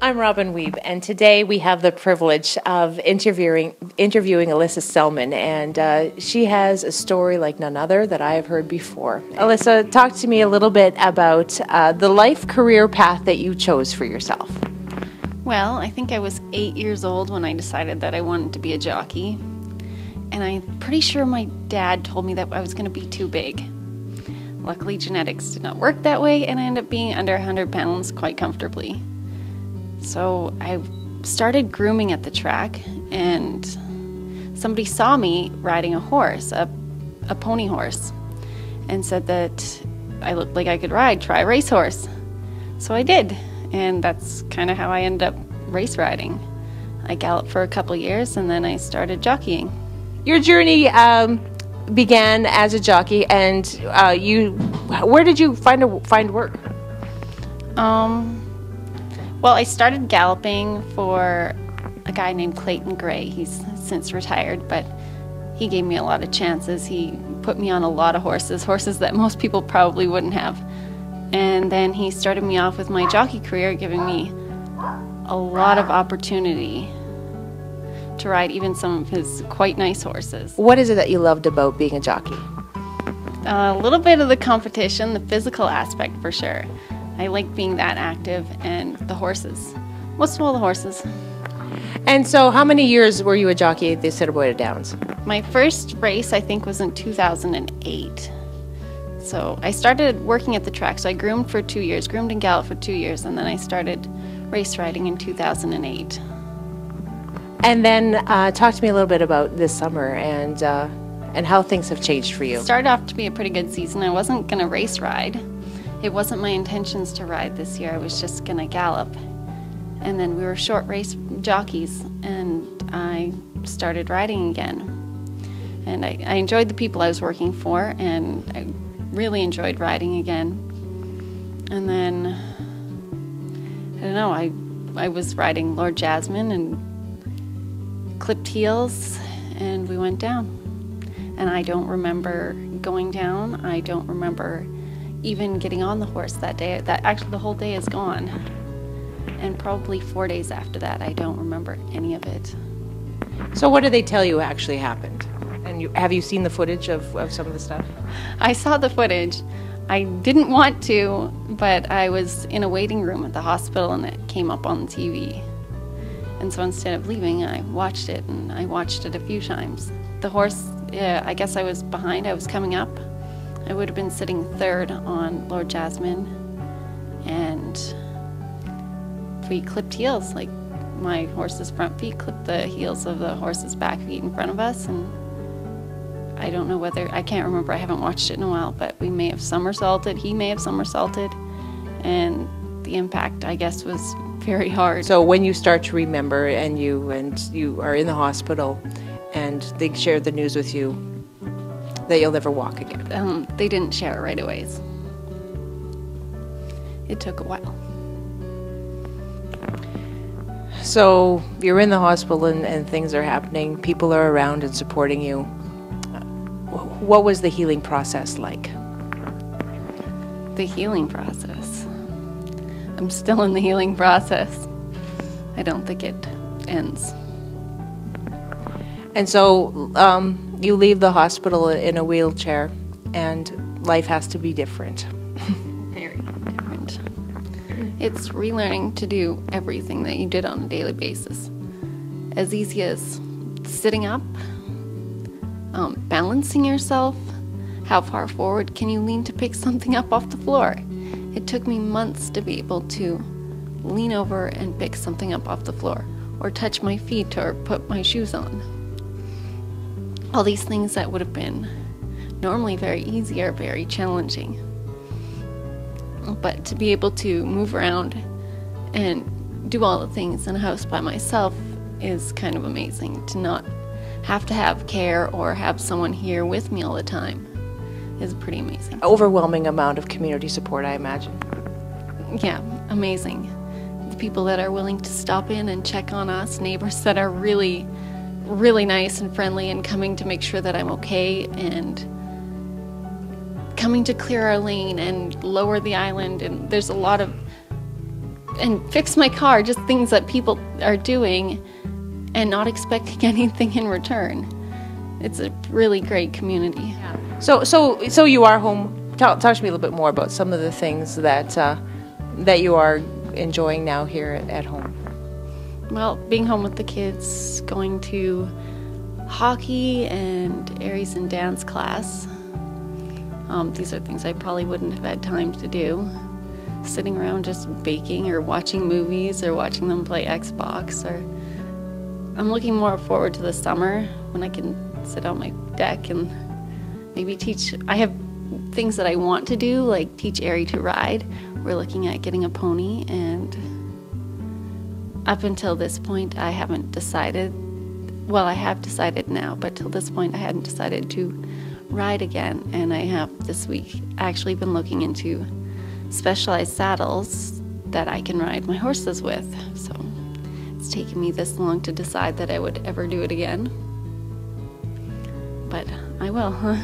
I'm Robin Weeb, and today we have the privilege of interviewing Alyssa Selman, and she has a story like none other that I have heard before. Alyssa, talk to me a little bit about the life career path that you chose for yourself. Well, I think I was 8 years old when I decided that I wanted to be a jockey, and I'm pretty sure my dad told me that I was going to be too big. Luckily, genetics did not work that way, and I ended up being under 100 pounds quite comfortably. So I started grooming at the track, and somebody saw me riding a horse, a pony horse, and said that I looked like I could ride, try a racehorse. So I did, and that's kind of how I ended up race riding. I galloped for a couple years, and then I started jockeying. Your journey began as a jockey, and where did you find work? Well, I started galloping for a guy named Clayton Gray. He's since retired, but he gave me a lot of chances. He put me on a lot of horses that most people probably wouldn't have. And then he started me off with my jockey career, giving me a lot of opportunity to ride even some of his quite nice horses. What is it that you loved about being a jockey? A little bit of the competition, the physical aspect for sure. I like being that active, and the horses. Most of all, the horses. And so how many years were you a jockey at the Assiniboia Downs? My first race, I think, was in 2008. So I started working at the track. So I groomed for 2 years, groomed and galloped for 2 years, and then I started race riding in 2008. And then talk to me a little bit about this summer and how things have changed for you. It started off to be a pretty good season. I wasn't going to race ride. It wasn't my intentions to ride this year. I was just going to gallop. And then we were short race jockeys, and I started riding again. And I enjoyed the people I was working for, and I really enjoyed riding again. And then, I don't know, I was riding Lord Jasmine and clipped heels, and we went down. And I don't remember going down. I don't remember even getting on the horse that day. Actually, the whole day is gone. And probably 4 days after that, I don't remember any of it. So what did they tell you actually happened? And have you seen the footage of some of the stuff? I saw the footage. I didn't want to, but I was in a waiting room at the hospital, and it came up on TV. And so instead of leaving, I watched it, and I watched it a few times. The horse, I guess I was behind. I was coming up. I would have been sitting third on Lord Jasmine, and we clipped heels. Like, my horse's front feet clipped the heels of the horse's back feet in front of us, and I don't know whether, I can't remember, I haven't watched it in a while, but we may have somersaulted, he may have somersaulted, and the impact, I guess, was very hard. So when you start to remember, and you are in the hospital, and they share the news with you that you'll never walk again. They didn't share it right away. It took a while. So you're in the hospital, and things are happening. People are around and supporting you. What was the healing process like? The healing process. I'm still in the healing process. I don't think it ends. And so you leave the hospital in a wheelchair, and life has to be different. Very different. It's relearning to do everything that you did on a daily basis. As easy as sitting up, balancing yourself, how far forward can you lean to pick something up off the floor. It took me months to be able to lean over and pick something up off the floor, or touch my feet, or put my shoes on. All these things that would have been normally very easy are very challenging. But to be able to move around and do all the things in a house by myself is kind of amazing. To not have to have care or have someone here with me all the time is pretty amazing. Overwhelming amount of community support, I imagine. Yeah, amazing. The people that are willing to stop in and check on us, neighbors that are really nice and friendly and coming to make sure that I'm okay, and coming to clear our lane and lower the island. And there's a lot of and fix my car, just things that people are doing and not expecting anything in return. It's a really great community. Yeah. So you are home. Talk to me a little bit more about some of the things that you are enjoying now here at home. Well, being home with the kids, going to hockey and Aries and dance class. These are things I probably wouldn't have had time to do. Sitting around just baking or watching movies or watching them play Xbox. Or I'm looking more forward to the summer when I can sit on my deck and maybe teach. I have things that I want to do, like teach Ari to ride. We're looking at getting a pony, and up until this point I haven't decided. Well, I have decided now, but till this point I hadn't decided to ride again. And I have this week actually been looking into specialized saddles that I can ride my horses with. So it's taken me this long to decide that I would ever do it again. But I will, huh?